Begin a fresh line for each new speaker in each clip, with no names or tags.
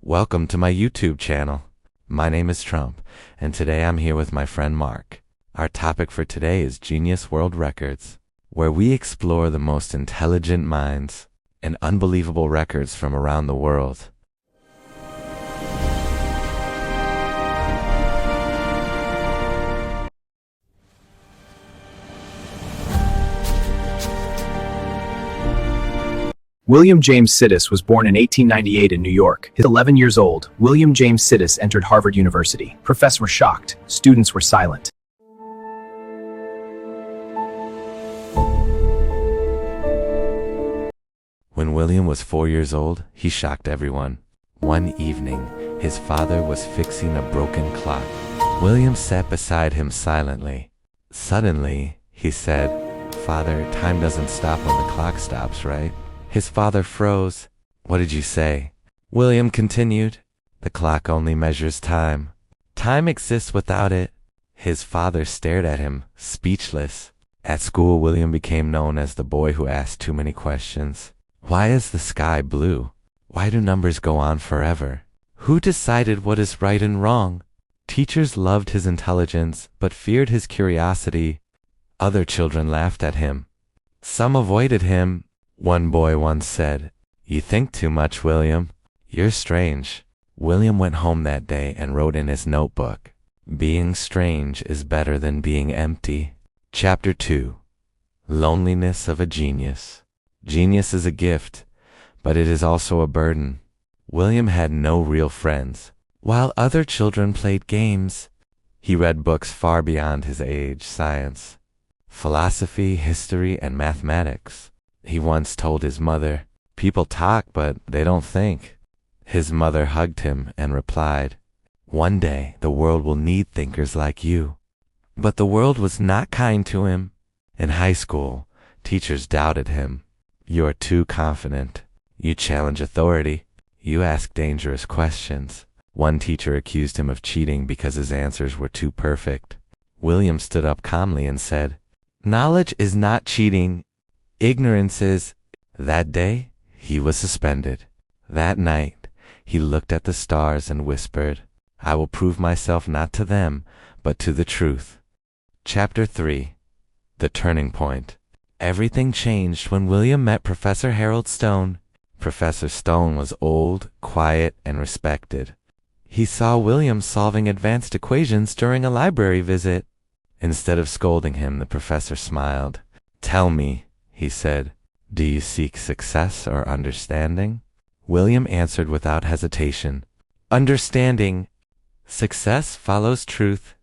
Welcome to my YouTube channel. My name is Trump, and today I'm here with my friend Mark. Our topic for today is Genius World Records, where we explore the most intelligent minds and unbelievable records from around the world.
William James Sidis was born in 1898 in New York. At 11 years old, William James Sidis entered Harvard University. Professors were shocked. Students were silent.
When William was 4 years old, he shocked everyone. One evening, his father was fixing a broken clock. William sat beside him silently. Suddenly, he said, "Father, time doesn't stop when the clock stops, right?" His father froze. "What did you say?" William continued, "The clock only measures time. Time exists without it." His father stared at him, speechless. At school, William became known as the boy who asked too many questions. Why is the sky blue? Why do numbers go on forever? Who decided what is right and wrong? Teachers loved his intelligence, but feared his curiosity. Other children laughed at him. Some avoided him. One boy once said, "You think too much, William. You're strange." William went home that day and wrote in his notebook, "Being strange is better than being empty." Chapter 2. Loneliness of a Genius. Genius is a gift, but it is also a burden. William had no real friends. While other children played games, he read books far beyond his age: science, philosophy, history, and mathematics. He once told his mother, "People talk, but they don't think." His mother hugged him and replied, "One day the world will need thinkers like you." But the world was not kind to him. In high school, teachers doubted him. "You are too confident. You challenge authority. You ask dangerous questions." One teacher accused him of cheating because his answers were too perfect. William stood up calmly and said, "Knowledge is not cheating. Ignorance is." That day, he was suspended. That night, he looked at the stars and whispered, "I will prove myself not to them, but to the truth." Chapter 3. The Turning Point. Everything changed when William met Professor Harold Stone. Professor Stone was old, quiet, and respected. He saw William solving advanced equations during a library visit. Instead of scolding him, the professor smiled. "Tell me," he said, "do you seek success or understanding?" William answered without hesitation, "Understanding. Success follows truth."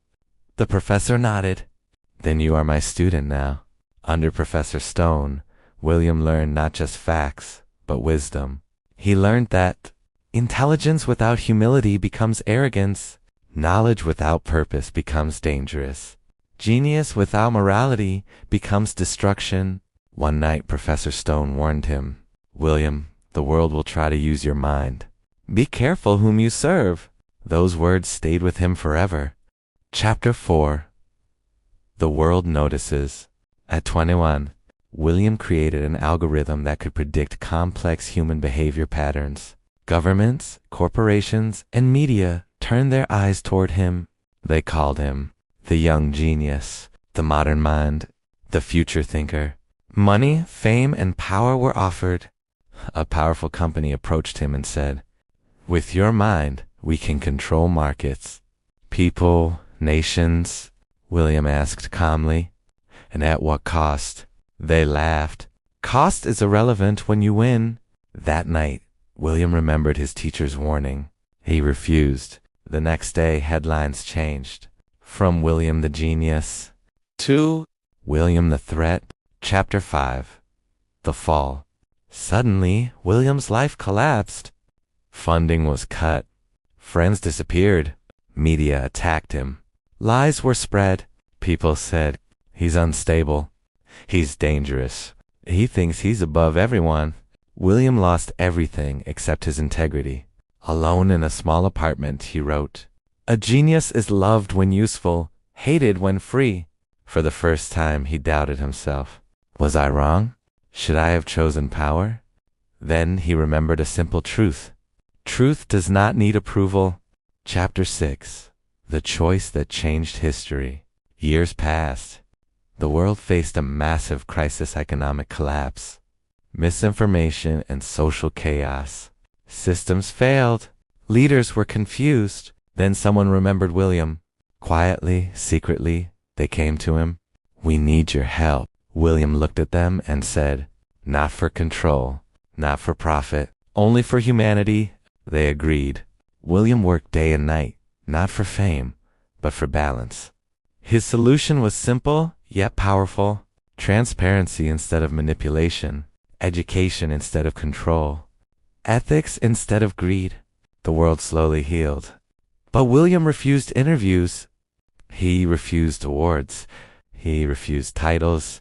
The professor nodded. "Then you are my student now." Under Professor Stone, William learned not just facts, but wisdom. He learned that intelligence without humility becomes arrogance. Knowledge without purpose becomes dangerous. Genius without morality becomes destruction. One night, Professor Stone warned him, "William, the world will try to use your mind. Be careful whom you serve." Those words stayed with him forever. Chapter 4. The World Notices. At 21, William created an algorithm that could predict complex human behavior patterns. Governments, corporations, and media turned their eyes toward him. They called him the young genius, the modern mind, the future thinker. Money, fame, and power were offered. A powerful company approached him and said, "With your mind, we can control markets." "People, nations?" William asked calmly. "And at what cost?" They laughed. "Cost is irrelevant when you win." That night, William remembered his teacher's warning. He refused. The next day, headlines changed. From William the Genius to William the Threat. Chapter 5. The Fall. Suddenly, William's life collapsed. Funding was cut. Friends disappeared. Media attacked him. Lies were spread. People said, "He's unstable. He's dangerous. He thinks he's above everyone." William lost everything except his integrity. Alone in a small apartment, he wrote, "A genius is loved when useful, hated when free." For the first time, he doubted himself. Was I wrong? Should I have chosen power? Then he remembered a simple truth. Truth does not need approval. Chapter 6. The choice that changed history. Years passed. The world faced a massive crisis, economic collapse, misinformation, and social chaos. Systems failed. Leaders were confused. Then someone remembered William. Quietly, secretly, they came to him. "We need your help." William looked at them and said, "Not for control, not for profit, only for humanity." They agreed. William worked day and night, not for fame, but for balance. His solution was simple, yet powerful. Transparency instead of manipulation, education instead of control, ethics instead of greed. The world slowly healed. But William refused interviews. He refused awards. He refused titles.